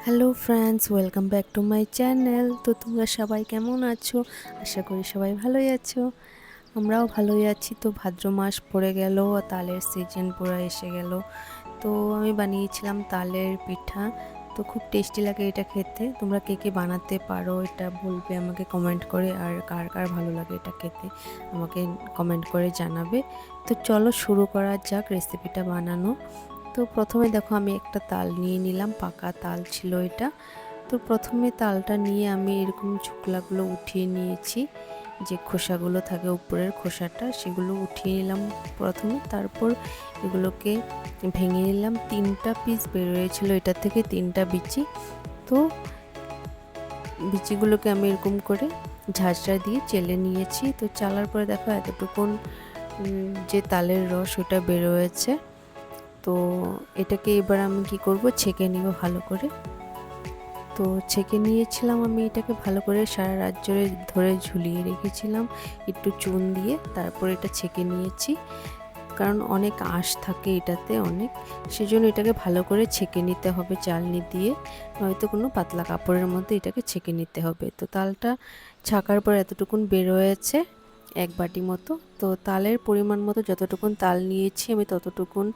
Hello friends, welcome back to my channel. তো তোমরা সবাই কেমন আছো? আশা করি সবাই ভালোই আছো। আমরাও ভালোই আছি। তো ভাদ্র মাস পড়ে গেল, তালের সিজন পুরো এসে গেল। তো আমি বানিয়েছিলাম তালের পিঠা। তো খুব টেস্টি লাগে এটা খেতে। তোমরা কে কে বানাতে পারো এটা বলবে আমাকে কমেন্ট করে, আর কার কার ভালো লাগে এটা খেতে আমাকে কমেন্ট করে জানাবে। তো চলো শুরু করা যাক রেসিপিটা বানানো। তো প্রথমে দেখো আমি একটা তাল নিয়ে নিলাম, পাকা তাল ছিল এটা। তো প্রথমে তালটা নিয়ে আমি এরকম ছোকলাগুলো উঠিয়ে নিয়েছি, যে খোসাগুলো থাকে উপরের খোসাটা সেগুলো উঠিয়ে নিলাম প্রথমে। তারপর এগুলোকে ভেঙে নিলাম, 3টা পিস বেরোয়েছিল এটা থেকে, 3টা বিচি। তো বিচিগুলোকে আমি এরকম করে ঝাঁঝরা দিয়ে চেলে নিয়েছি। তো চালার পরে দেখো এতটুকুন যে তালের রস ওটা বেরোয়েছে। তো এটাকে এবার আমি কি করব, ছেঁকে নিব ভালো করে। তো ছেঁকে নিয়েছিলাম আমি এটাকে ভালো করে, সারা রাত জোরে ধরে ঝুলিয়ে রেখেছিলাম একটু চুন দিয়ে। তারপর এটা ছেঁকে নিয়েছি, কারণ অনেক আঁশ থাকে এটাতে অনেক, সেজন্য এটাকে ভালো করে ছেঁকে নিতে হবে চালনি দিয়ে, নয়তো কোনো পাতলা কাপড়ের মধ্যে এটাকে ছেঁকে নিতে হবে। তো তালটা ছাকার পর এতটুকুন বের হয়েছে, 1 বাটি মতো। তো তালের পরিমাণ মতো যতটুকুন তাল নিয়েছি আমি ততটুকুন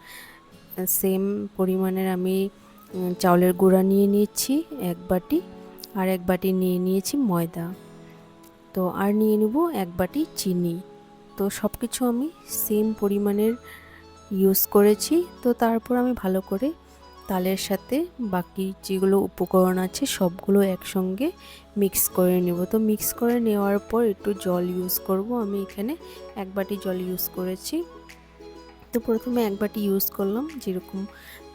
সেম পরিমাণের আমি চাউলের গুঁড়া নিয়ে নিয়েছি 1 বাটি, আর 1 বাটি নিয়ে নিয়েছি ময়দা। তো আর নিয়ে নেব 1 বাটি চিনি। তো সব কিছু আমি সেম পরিমাণের ইউজ করেছি। তো তারপর আমি ভালো করে তালের সাথে বাকি যেগুলো উপকরণ আছে সবগুলো একসঙ্গে মিক্স করে নেব। তো মিক্স করে নেওয়ার পর একটু জল ইউজ করব, আমি এখানে 1 বাটি জল ইউজ করেছি। তো প্রথমে 1 বাটি ইউজ করলাম যেরকম,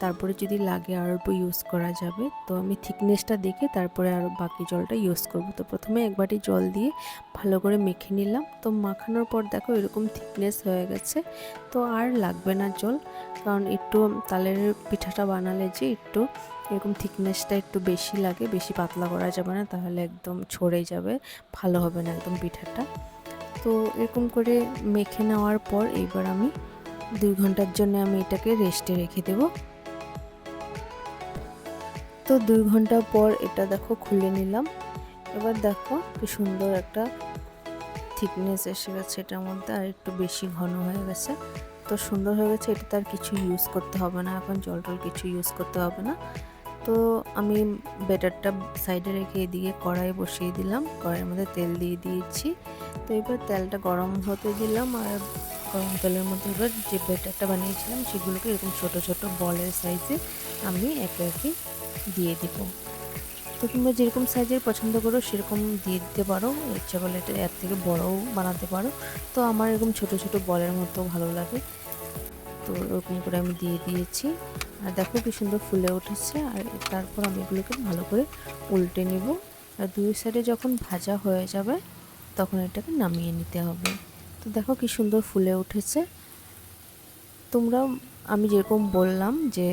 তারপরে যদি লাগে আরও একটু ইউজ করা যাবে। তো আমি থিকনেসটা দেখে তারপরে আরও বাকি জলটা ইউজ করব। তো প্রথমে 1 বাটি জল দিয়ে ভালো করে মেখে নিলাম। তো মাখানোর পর দেখো এরকম থিকনেস হয়ে গেছে। তো আর লাগবে না জল, কারণ একটু তালের পিঠাটা বানালে যে একটু এরকম থিকনেসটা একটু বেশি লাগে, বেশি পাতলা করা যাবে না, তাহলে একদম ছড়ে যাবে, ভালো হবে না একদম পিঠাটা। তো এরকম করে মেখে নেওয়ার পর এইবার আমি 2 ঘন্টার জন্য আমি এটাকে রেস্টে রেখে দেব। তো 2 ঘন্টা পর এটা দেখো খুলে নিলাম। এবার দেখো কি সুন্দর একটা থিকনেস এসে গেছে এটার মধ্যে, আর একটু বেশি ঘন হয়ে গেছে। তো সুন্দর হয়ে গেছে, এটা তার কিছু ইউজ করতে হবে না, এখন জল টল কিছু ইউজ করতে হবে না। তো আমি ব্যাটারটা সাইডে রেখে এদিকে কড়াই বসিয়ে দিলাম, কড়াইয়ের মধ্যে তেল দিয়ে দিয়েছি। তো এবার তেলটা গরম হতে দিলাম, আর গরম তেলের মধ্যে এবার যে ব্যাটারটা বানিয়েছিলাম সেগুলোকে এরকম ছোট ছোট বলের সাইজে আমি একে একে দিয়ে দিব। তো তোমরা যেরকম সাইজের পছন্দ করো সেরকম দিয়ে দিতে পারো, ইচ্ছা করলে এটা এর থেকে বড়ও বানাতে পারো। তো আমার এরকম ছোট ছোট বলের মতো ভালো লাগে, তো ওরকম করে আমি দিয়ে দিয়েছি। আর দেখো কি সুন্দর ফুলে উঠেছে। আর তারপর আমি এগুলোকে ভালো করে উল্টে নেব, আর 2 সাইডে যখন ভাজা হয়ে যাবে তখন এটাকে নামিয়ে নিতে হবে। তো দেখো কি সুন্দর ফুলে উঠেছে। তোমরা, আমি যেরকম বললাম যে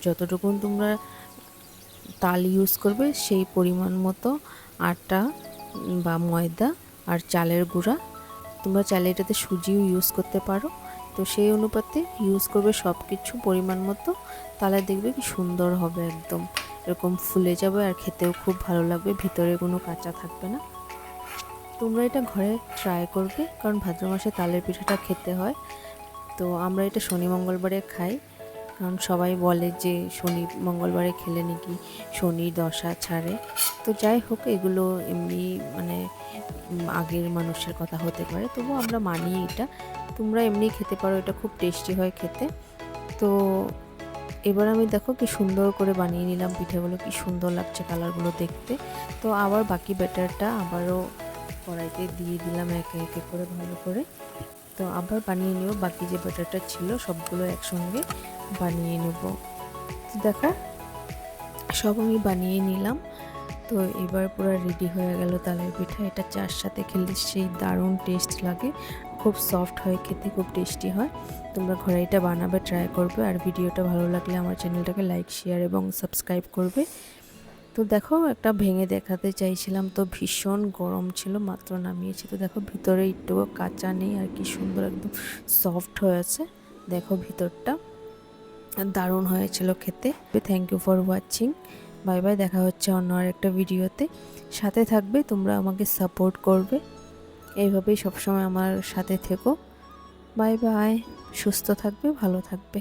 যতটুকুন তোমরা তাল ইউজ করবে সেই পরিমাণ মতো আটা বা ময়দা আর চালের গুঁড়া, তোমরা চাইলে এটাতে সুজিও ইউজ করতে পারো। তো সেই অনুপাতে ইউজ করবে সব কিছু পরিমাণ মতো, তাহলে দেখবে কি সুন্দর হবে, একদম এরকম ফুলে যাবে আর খেতেও খুব ভালো লাগবে, ভিতরে কোনো কাঁচা থাকবে না। তোমরা এটা ঘরে ট্রাই করবে, কারণ ভাদ্র মাসে তালের পিঠাটা খেতে হয়। তো আমরা এটা শনি মঙ্গলবারে খাই, কারণ সবাই বলে যে শনি মঙ্গলবারে খেলে নাকি শনির দশা ছাড়ে। তো যাই হোক, এগুলো এমনি মানে আগের মানুষের কথা হতে পারে, তবু আমরা মানি এটা। তোমরা এমনি খেতে পারো, এটা খুব টেস্টি হয় খেতে। তো এবার আমি দেখো কি সুন্দর করে বানিয়ে নিলাম পিঠাগুলো, কি সুন্দর লাগছে কালারগুলো দেখতে। তো আবার বাকি ব্যাটারটা আবারও কড়াইতে দিয়ে দিলাম একে একে করে ভালো করে। তো আবার বানিয়ে নেব, বাকি যে ব্যাটারটা ছিল সবগুলো একসঙ্গে বানিয়ে নেব। দেখো সব আমি বানিয়ে নিলাম। তো এবার পুরো রেডি হয়ে গেল তালের পিঠা। এটা চার সাথে খেলে সেই দারুণ টেস্ট লাগে, খুব সফট হয় খেতে, খুব টেস্টি হয়। তোমরা ঘরে এটা বানাবে, ট্রাই করবে। আর ভিডিওটা ভালো লাগলে আমার চ্যানেলটাকে লাইক, শেয়ার এবং সাবস্ক্রাইব করবে। তো দেখো একটা ভেঙে দেখাতে চাইছিলাম, তো ভীষণ গরম ছিল, মাত্র নামিয়েছি। তো দেখো ভিতরে একটুও কাঁচা নেই, আর কি সুন্দর একদম সফট হয়েছে। দেখো ভিতরটা দারুণ হয়েছিল খেতে। Thank you for watching. Bye bye, দেখা হচ্ছে অন্য আর একটা ভিডিওতে। সাথে থাকবে, তোমরা আমাকে সাপোর্ট করবে, এইভাবেই সবসময় আমার সাথে থেকো। বাই বাই, সুস্থ থাকবে, ভালো থাকবে।